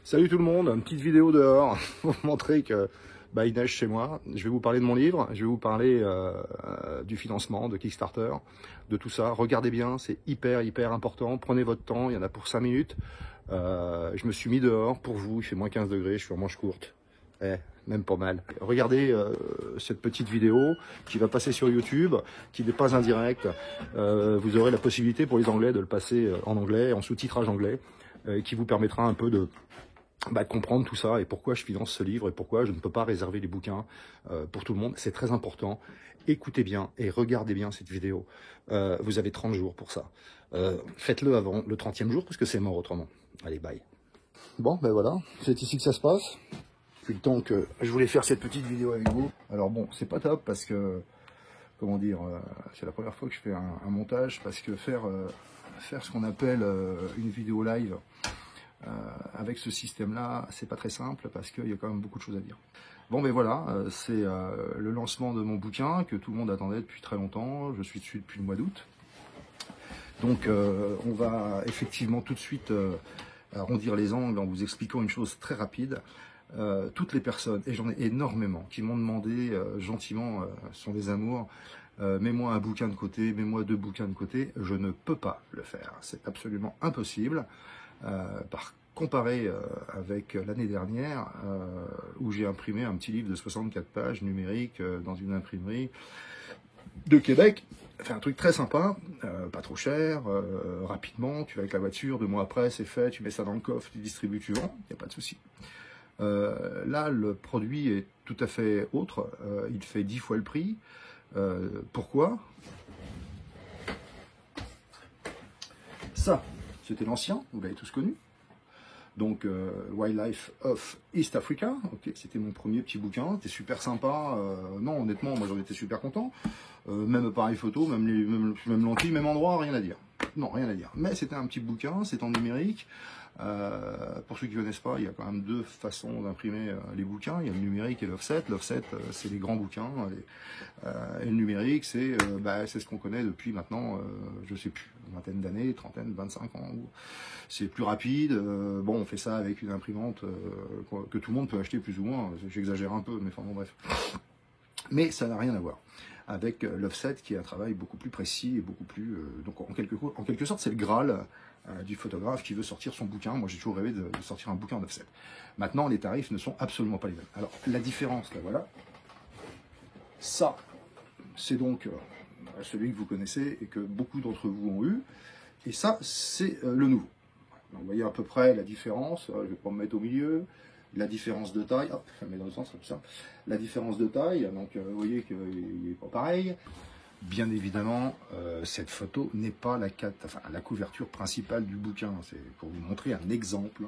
Salut tout le monde, une petite vidéo dehors pour vous montrer que il neige chez moi. Je vais vous parler de mon livre, je vais vous parler du financement, de Kickstarter, de tout ça. Regardez bien, c'est hyper important. Prenez votre temps, il y en a pour 5 minutes. Je me suis mis dehors pour vous, il fait moins 15 degrés, je suis en manche courte. Même pas mal. Regardez cette petite vidéo qui va passer sur YouTube, qui n'est pas indirect. Vous aurez la possibilité pour les Anglais de le passer en anglais, en sous-titrage anglais, qui vous permettra un peu de comprendre tout ça et pourquoi je finance ce livre et pourquoi je ne peux pas réserver les bouquins pour tout le monde. C'est très important. Écoutez bien et regardez bien cette vidéo. Vous avez 30 jours pour ça. Faites-le avant le 30e jour parce que c'est mort autrement. Allez, bye. Bon, voilà, c'est ici que ça se passe. Depuis le temps que je voulais faire cette petite vidéo avec vous. Alors bon, c'est pas top parce que, comment dire, c'est la première fois que je fais un montage parce que faire ce qu'on appelle une vidéo live avec ce système-là, c'est pas très simple parce qu'il y a quand même beaucoup de choses à dire. Bon, voilà, c'est le lancement de mon bouquin que tout le monde attendait depuis très longtemps. Je suis dessus depuis le mois d'août. Donc, on va effectivement tout de suite arrondir les angles en vous expliquant une chose très rapide. Toutes les personnes, et j'en ai énormément, qui m'ont demandé gentiment, sont des amours, mets-moi un bouquin de côté, mets-moi 2 bouquins de côté. Je ne peux pas le faire, c'est absolument impossible. Comparé avec l'année dernière, où j'ai imprimé un petit livre de 64 pages numérique dans une imprimerie de Québec. Fait un truc très sympa, pas trop cher, rapidement, tu vas avec la voiture, 2 mois après c'est fait, tu mets ça dans le coffre, tu distribues, tu vends, il n'y a pas de souci. Là, le produit est tout à fait autre, il fait 10 fois le prix. Pourquoi? Ça, c'était l'ancien, vous l'avez tous connu. Donc, Wildlife of East Africa, okay, c'était mon premier petit bouquin, c'était super sympa. Non, honnêtement, moi j'en étais super content. Même appareil photo, même lentilles, même endroit, rien à dire. Non, rien à dire. Mais c'était un petit bouquin, c'est en numérique. Pour ceux qui ne connaissent pas, il y a quand même 2 façons d'imprimer les bouquins. Il y a le numérique et l'offset. L'offset, c'est les grands bouquins. Et le numérique, c'est ce qu'on connaît depuis maintenant, je sais plus, une vingtaine d'années, 30, 25 ans. C'est plus rapide. Bon, on fait ça avec une imprimante que tout le monde peut acheter plus ou moins. J'exagère un peu, mais enfin bon, bref. Mais ça n'a rien à voir avec l'offset qui est un travail beaucoup plus précis et beaucoup plus... donc en quelque sorte, c'est le Graal du photographe qui veut sortir son bouquin. Moi, j'ai toujours rêvé de sortir un bouquin en offset. Maintenant, les tarifs ne sont absolument pas les mêmes. Alors, la différence, là, voilà. Ça, c'est donc celui que vous connaissez et que beaucoup d'entre vous ont eu. Et ça, c'est le nouveau. Donc, vous voyez à peu près la différence. Je ne vais pas me mettre au milieu. La différence de taille, hop, je la mets dans le sens comme ça. La différence de taille, donc vous voyez qu'il n'est pas pareil. Bien évidemment, cette photo n'est pas la couverture principale du bouquin. C'est pour vous montrer un exemple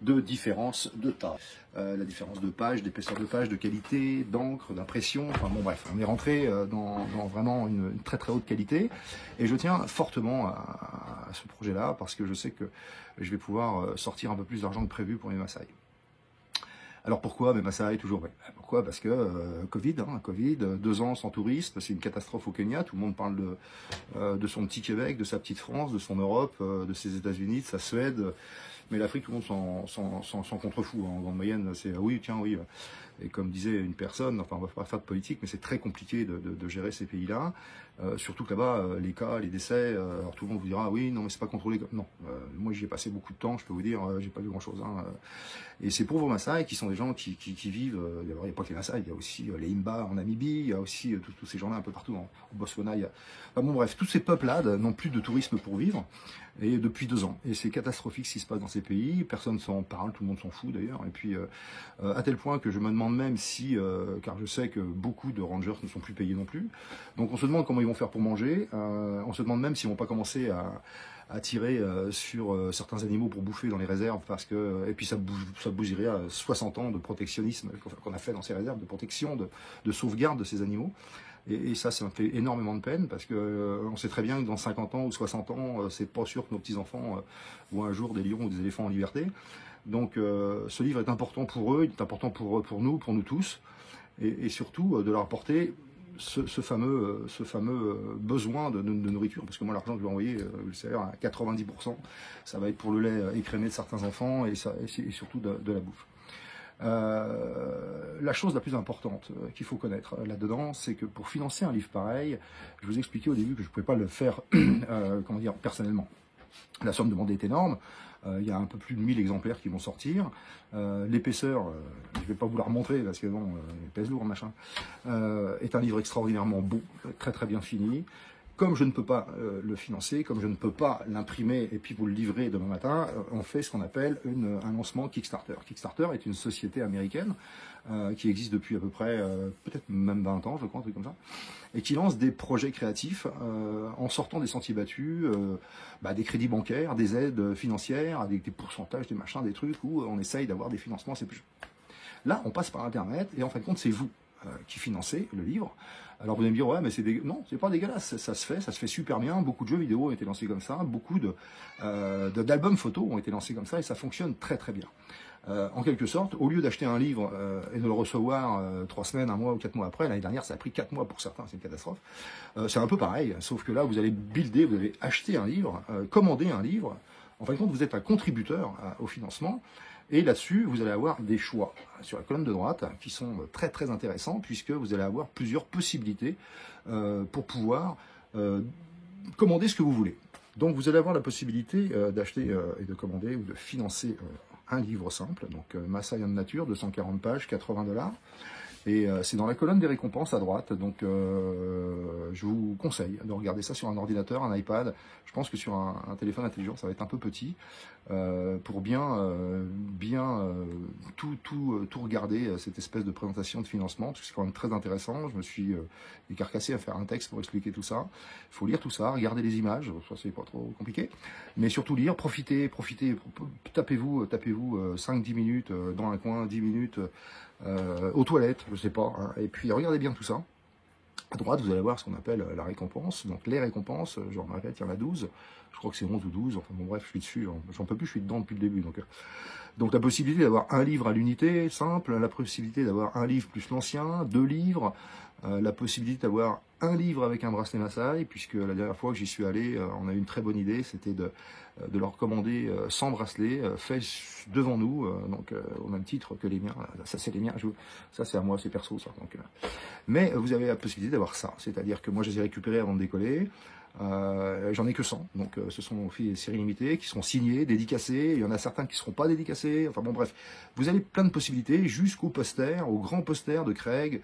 de différence de taille. La différence de page, d'épaisseur de page, de qualité, d'encre, d'impression. Enfin bon, bref, on est rentré dans vraiment une très très haute qualité. Et je tiens fortement à ce projet-là parce que je sais que je vais pouvoir sortir un peu plus d'argent que prévu pour les Maasai. Alors pourquoi Maasai toujours? Pourquoi? Parce que Covid, 2 ans sans tourisme, c'est une catastrophe au Kenya. Tout le monde parle de son petit Québec, de sa petite France, de son Europe, de ses États-Unis, de sa Suède. Mais l'Afrique, tout le monde s'en contrefout. En grande moyenne, c'est oui, tiens, oui. Et comme disait une personne, enfin on va pas faire de politique, mais c'est très compliqué de gérer ces pays-là. Surtout que là-bas, les cas, les décès, alors tout le monde vous dira, oui, non, mais c'est pas contrôlé. Non, moi j'y ai passé beaucoup de temps, je peux vous dire, j'ai pas vu grand-chose. Et c'est pour vos Maasai qui sont des gens qui vivent, il n'y a pas que les Maasai, il y a aussi les Imba en Namibie, il y a aussi tous ces gens-là un peu partout, au Botswana. Enfin, bon bref, tous ces peuples-là n'ont plus de tourisme pour vivre, et depuis 2 ans. Et c'est catastrophique ce qui se passe dans ces pays, personne s'en parle, tout le monde s'en fout d'ailleurs. Et puis, à tel point que je me demande même si, car je sais que beaucoup de rangers ne sont plus payés non plus, donc on se demande comment ils vont faire pour manger, on se demande même s'ils vont pas commencer à tirer sur certains animaux pour bouffer dans les réserves, parce que, et puis ça bousillerait à 60 ans de protectionnisme qu'on a fait dans ces réserves, de protection, de sauvegarde de ces animaux. Et ça me fait énormément de peine, parce que on sait très bien que dans 50 ans ou 60 ans, c'est pas sûr que nos petits-enfants voient un jour des lions ou des éléphants en liberté. Donc ce livre est important pour eux, il est important pour nous tous, et surtout de leur apporter ce fameux besoin de nourriture, parce que moi l'argent que je vais envoyer, vous le savez, à 90%, ça va être pour le lait écrémé de certains enfants et surtout de la bouffe. La chose la plus importante qu'il faut connaître là-dedans, c'est que pour financer un livre pareil, je vous expliquais au début que je ne pouvais pas le faire comment dire, personnellement. La somme demandée est énorme. Il y a un peu plus de 1000 exemplaires qui vont sortir. L'épaisseur, je ne vais pas vous la remontrer parce que bon, il pèse lourd, machin, est un livre extraordinairement beau, très très bien fini. Comme je ne peux pas le financer, comme je ne peux pas l'imprimer et puis vous le livrer demain matin, on fait ce qu'on appelle un lancement Kickstarter. Kickstarter est une société américaine qui existe depuis à peu près, peut-être même 20 ans, je crois, un truc comme ça, et qui lance des projets créatifs en sortant des sentiers battus, des crédits bancaires, des aides financières, avec des pourcentages, des machins, des trucs où on essaye d'avoir des financements assez plus. Là, on passe par Internet et en fin de compte, c'est vous qui financez le livre. Alors vous allez me dire, ouais, mais non, c'est pas dégueulasse, ça se fait super bien. Beaucoup de jeux vidéo ont été lancés comme ça, beaucoup d'albums photos ont été lancés comme ça et ça fonctionne très très bien. En quelque sorte, au lieu d'acheter un livre et de le recevoir 3 semaines, 1 mois ou 4 mois après, l'année dernière ça a pris 4 mois pour certains, c'est une catastrophe, c'est un peu pareil, sauf que là vous allez builder, vous allez acheter un livre, commander un livre, en fin de compte vous êtes un contributeur au financement, et là-dessus vous allez avoir des choix sur la colonne de droite qui sont très très intéressants, puisque vous allez avoir plusieurs possibilités pour pouvoir commander ce que vous voulez. Donc vous allez avoir la possibilité d'acheter et de commander ou de financer un livre simple, donc Massaï en nature, 240 pages, 80 $. Et c'est dans la colonne des récompenses à droite, donc je vous conseille de regarder ça sur un ordinateur, un iPad. Je pense que sur un téléphone intelligent, ça va être un peu petit, pour bien tout regarder, cette espèce de présentation de financement, parce que c'est quand même très intéressant. Je me suis écarcassé à faire un texte pour expliquer tout ça. Il faut lire tout ça, regarder les images, ça c'est pas trop compliqué, mais surtout lire, profitez, tapez-vous 5-10 minutes dans un coin, 10 minutes aux toilettes, je sais pas, hein. Et puis regardez bien tout ça. À droite, vous allez voir ce qu'on appelle la récompense. Donc les récompenses, je me répète, il y en a 12. Je crois que c'est 11 ou 12. Enfin bon, bref, je suis dessus. J'en peux plus, je suis dedans depuis le début. Donc la possibilité d'avoir un livre à l'unité, simple. La possibilité d'avoir un livre plus l'ancien, 2 livres. La possibilité d'avoir un livre avec un bracelet Massaï, puisque la dernière fois que j'y suis allé, on a eu une très bonne idée, c'était de leur commander 100 bracelets faits devant nous, donc au même titre que les miens. Ça c'est les miens, ça c'est à moi, c'est perso ça. Donc, mais vous avez la possibilité d'avoir ça, c'est-à-dire que moi je les ai récupérés avant de décoller. J'en ai que 100, donc ce sont des séries limitées qui seront signées, dédicacées, il y en a certains qui ne seront pas dédicacés, enfin bon bref, vous avez plein de possibilités jusqu'au poster, au grand poster de Craig,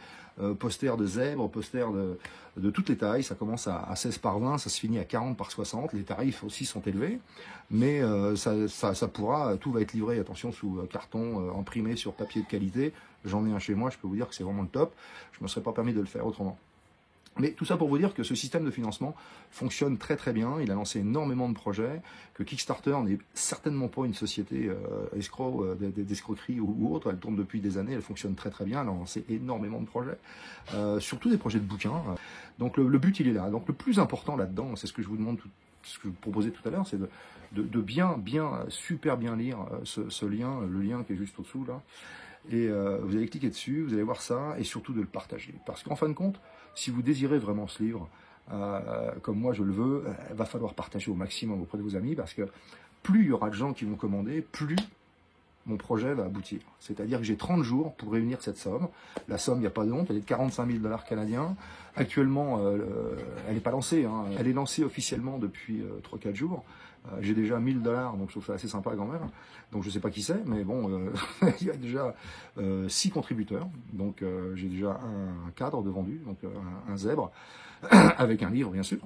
poster de zèbre, poster de toutes les tailles, ça commence à 16 par 20, ça se finit à 40 par 60, les tarifs aussi sont élevés, mais ça pourra, tout va être livré, attention, sous carton imprimé sur papier de qualité, j'en ai un chez moi, je peux vous dire que c'est vraiment le top, je ne me serais pas permis de le faire autrement. Mais tout ça pour vous dire que ce système de financement fonctionne très très bien, il a lancé énormément de projets, que Kickstarter n'est certainement pas une société d'escroquerie ou autre, elle tourne depuis des années, elle fonctionne très très bien, elle a lancé énormément de projets, surtout des projets de bouquins. Donc le but il est là. Donc le plus important là-dedans, c'est ce que je vous demande, ce que je vous proposais tout à l'heure, c'est de super bien lire ce lien, le lien qui est juste au-dessous là. Et vous allez cliquer dessus, vous allez voir ça, et surtout de le partager. Parce qu'en fin de compte, si vous désirez vraiment ce livre, comme moi je le veux, il va falloir partager au maximum auprès de vos amis, parce que plus il y aura de gens qui vont commander, plus mon projet va aboutir. C'est-à-dire que j'ai 30 jours pour réunir cette somme. La somme, il n'y a pas de honte, elle est de 45 000 $ canadiens. Actuellement, elle n'est pas lancée, hein. Elle est lancée officiellement depuis 3-4 jours. J'ai déjà 1000 $, donc je trouve ça assez sympa quand même. Donc je ne sais pas qui c'est, mais bon, il y a déjà 6 contributeurs. Donc j'ai déjà un cadre de vendu, donc un zèbre, avec un livre bien sûr.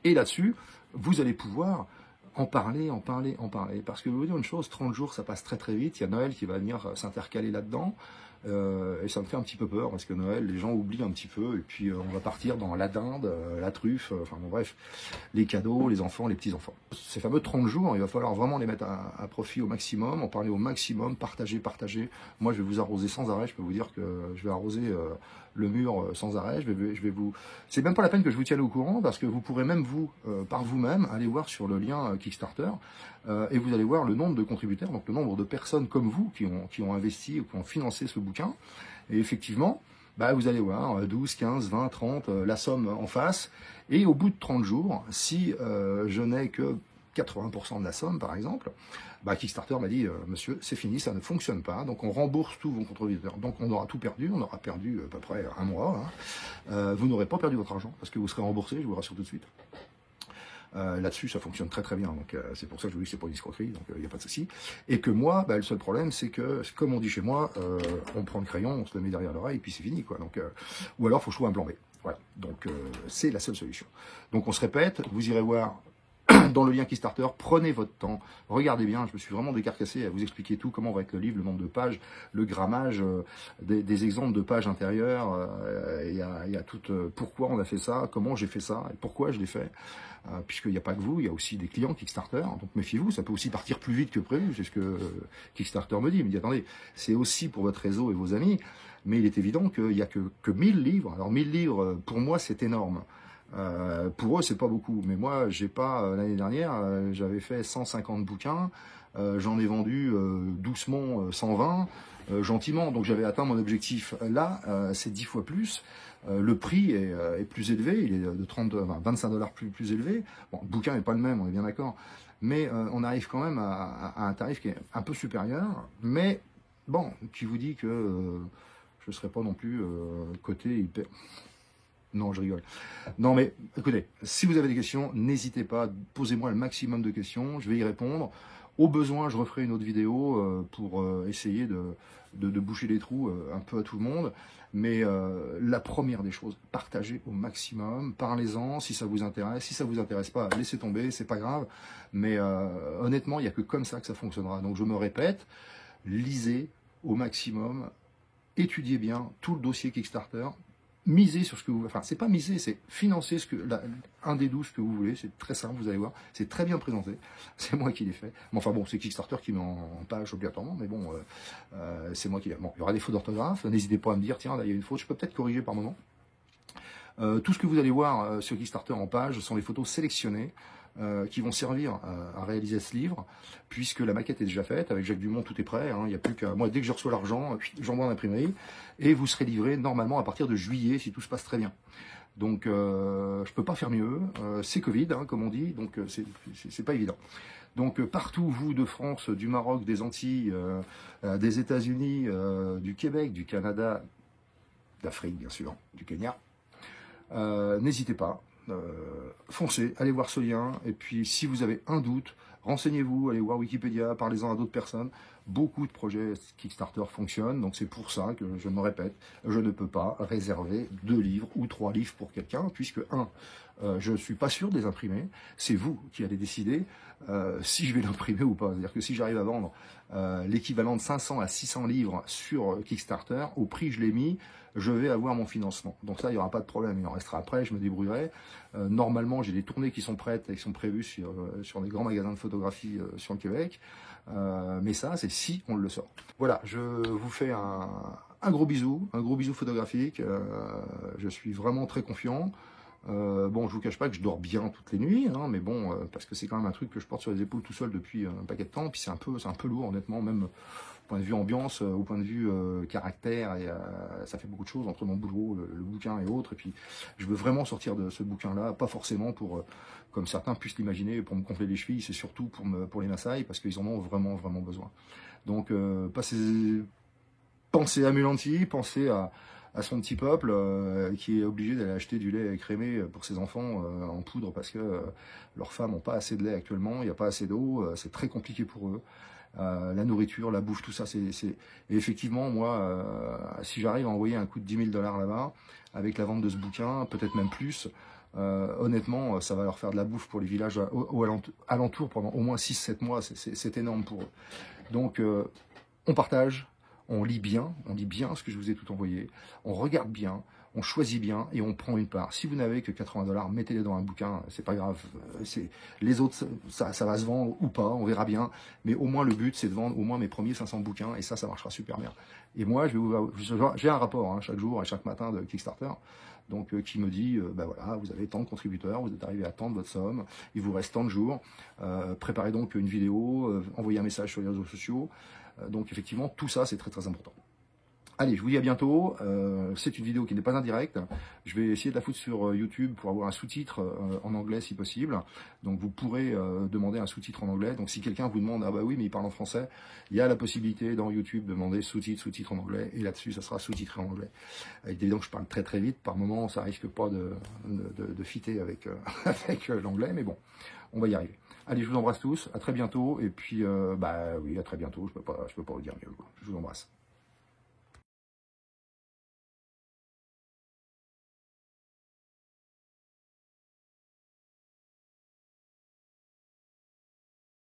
Et là-dessus, vous allez pouvoir en parler. Parce que je vais vous dire une chose, 30 jours, ça passe très très vite. Il y a Noël qui va venir s'intercaler là-dedans. Et ça me fait un petit peu peur, parce que Noël, les gens oublient un petit peu, et puis on va partir dans la dinde, la truffe, enfin bon bref, les cadeaux, les enfants, les petits-enfants. Ces fameux 30 jours, il va falloir vraiment les mettre à profit au maximum, en parler au maximum, partager. Moi, je vais vous arroser sans arrêt, je peux vous dire que je vais arroser le mur sans arrêt, je vais vous... C'est même pas la peine que je vous tienne au courant, parce que vous pourrez même vous, par vous-même, aller voir sur le lien Kickstarter, et vous allez voir le nombre de contributeurs, donc le nombre de personnes comme vous qui ont investi ou qui ont financé ce bouquin. Et effectivement, bah, vous allez voir 12, 15, 20, 30, la somme en face. Et au bout de 30 jours, si je n'ai que 80% de la somme, par exemple, bah, Kickstarter m'a dit, monsieur, c'est fini, ça ne fonctionne pas, donc on rembourse tous vos contributeurs. Donc on aura tout perdu, on aura perdu à peu près un mois. Hein. Vous n'aurez pas perdu votre argent, parce que vous serez remboursé, je vous rassure tout de suite. Là-dessus, ça fonctionne très très bien, donc c'est pour ça que je vous dis que c'est pas une escroquerie, donc il n'y a pas de souci. Et que moi, bah, le seul problème, c'est que, comme on dit chez moi, on prend le crayon, on se le met derrière l'oreille, et puis c'est fini, quoi. Donc, ou alors, il faut trouver un plan B. Voilà, donc c'est la seule solution. Donc on se répète, vous irez voir dans le lien Kickstarter, prenez votre temps, regardez bien, je me suis vraiment décarcassé à vous expliquer tout, comment va être le livre, le nombre de pages, le grammage, des exemples de pages intérieures, il y a tout, pourquoi on a fait ça, comment j'ai fait ça, et pourquoi je l'ai fait, puisqu'il n'y a pas que vous, il y a aussi des clients Kickstarter, donc méfiez-vous, ça peut aussi partir plus vite que prévu, c'est ce que Kickstarter me dit, il me dit attendez, c'est aussi pour votre réseau et vos amis, mais il est évident qu'il n'y a que 1000 livres, alors 1000 livres, pour moi c'est énorme. Pour eux, c'est pas beaucoup, mais moi, j'ai pas l'année dernière, j'avais fait 150 bouquins, j'en ai vendu doucement 120, gentiment, donc j'avais atteint mon objectif. Là, c'est 10 fois plus. Le prix est plus élevé, il est de 25$ plus élevé. Bon, le bouquin n'est pas le même, on est bien d'accord, mais on arrive quand même à un tarif qui est un peu supérieur, mais bon, qui vous dit que je ne serai pas non plus côté hyper. Non, je rigole. Non, mais écoutez, si vous avez des questions, n'hésitez pas, posez-moi le maximum de questions, je vais y répondre. Au besoin, je referai une autre vidéo pour essayer de boucher les trous un peu à tout le monde. Mais la première des choses, partagez au maximum, parlez-en si ça vous intéresse. Si ça vous intéresse pas, laissez tomber, c'est pas grave. Mais honnêtement, il n'y a que comme ça que ça fonctionnera. Donc je me répète, lisez au maximum, étudiez bien tout le dossier Kickstarter. Misez sur ce que vous... Enfin, c'est pas miser, c'est financer un des 12 que vous voulez. C'est très simple, vous allez voir. C'est très bien présenté. C'est moi qui l'ai fait. Mais enfin bon, c'est Kickstarter qui met en page obligatoirement. Mais bon, c'est moi qui l'ai... Bon, il y aura des fautes d'orthographe. N'hésitez pas à me dire, tiens, là, il y a une faute. Je peux peut-être corriger par moment. Tout ce que vous allez voir sur Kickstarter en page sont les photos sélectionnées qui vont servir à réaliser ce livre, puisque la maquette est déjà faite, avec Jacques Dumont, tout est prêt, hein, il n'y a plus qu'à... Moi, dès que je reçois l'argent, j'envoie en imprimerie, et vous serez livré normalement à partir de juillet, si tout se passe très bien. Donc, je peux pas faire mieux, c'est Covid, hein, comme on dit, donc c'est pas évident. Donc, partout, vous, de France, du Maroc, des Antilles, des États-Unis, du Québec, du Canada, d'Afrique, bien sûr, du Kenya, n'hésitez pas. Foncez, allez voir ce lien, et puis si vous avez un doute, renseignez-vous, allez voir Wikipédia, parlez-en à d'autres personnes. Beaucoup de projets Kickstarter fonctionnent, donc c'est pour ça que je me répète, je ne peux pas réserver 2 livres ou 3 livres pour quelqu'un, puisque je ne suis pas sûr de les imprimer, c'est vous qui allez décider si je vais l'imprimer ou pas. C'est-à-dire que si j'arrive à vendre l'équivalent de 500 à 600 livres sur Kickstarter, au prix que je l'ai mis, je vais avoir mon financement. Donc ça, il n'y aura pas de problème, il en restera après, je me débrouillerai. Normalement, j'ai des tournées qui sont prêtes et qui sont prévues sur des grands magasins de photographie sur le Québec. Mais ça, c'est si on le sort. Voilà, je vous fais un gros bisou photographique. Je suis vraiment très confiant. Bon, je vous cache pas que je dors bien toutes les nuits, hein, mais bon, parce que c'est quand même un truc que je porte sur les épaules tout seul depuis un paquet de temps, puis c'est un peu lourd, honnêtement, même au point de vue ambiance, au point de vue caractère, et ça fait beaucoup de choses entre mon boulot, le bouquin et autres, et puis je veux vraiment sortir de ce bouquin-là, pas forcément pour, comme certains puissent l'imaginer, pour me gonfler les chevilles, c'est surtout pour les Maasai, parce qu'ils en ont vraiment, vraiment besoin. Donc, pensez à Mulanti, pensez à son petit peuple qui est obligé d'aller acheter du lait écrémé pour ses enfants en poudre parce que leurs femmes n'ont pas assez de lait actuellement, il n'y a pas assez d'eau, c'est très compliqué pour eux. La nourriture, la bouffe, tout ça, Et effectivement, moi, si j'arrive à envoyer un coup de 10 000 $ là-bas, avec la vente de ce bouquin, peut-être même plus, honnêtement, ça va leur faire de la bouffe pour les villages alentours pendant au moins 6-7 mois, c'est énorme pour eux. Donc, on partage. On lit bien ce que je vous ai tout envoyé, on regarde bien, on choisit bien et on prend une part. Si vous n'avez que 80 $, mettez-les dans un bouquin, c'est pas grave. Les autres, ça va se vendre ou pas, on verra bien. Mais au moins le but, c'est de vendre au moins mes premiers 500 bouquins et ça marchera super bien. Et moi, j'ai un rapport hein, chaque jour et chaque matin de Kickstarter. Donc, qui me dit, bah voilà, vous avez tant de contributeurs, vous êtes arrivé à tant de votre somme, il vous reste tant de jours, préparez donc une vidéo, envoyez un message sur les réseaux sociaux. Donc effectivement, tout ça, c'est très très important. Allez, je vous dis à bientôt. C'est une vidéo qui n'est pas en direct. Je vais essayer de la foutre sur YouTube pour avoir un sous-titre en anglais si possible. Donc vous pourrez demander un sous-titre en anglais. Donc si quelqu'un vous demande, ah bah oui, mais il parle en français, il y a la possibilité dans YouTube de demander sous-titre en anglais. Et là-dessus, ça sera sous-titré en anglais. Évidemment, je parle très très vite. Par moment, ça risque pas de fitter avec, avec l'anglais. Mais bon, on va y arriver. Allez, je vous embrasse tous. À très bientôt. Et puis, bah oui, à très bientôt. Je peux pas vous dire mieux, quoi. Je vous embrasse.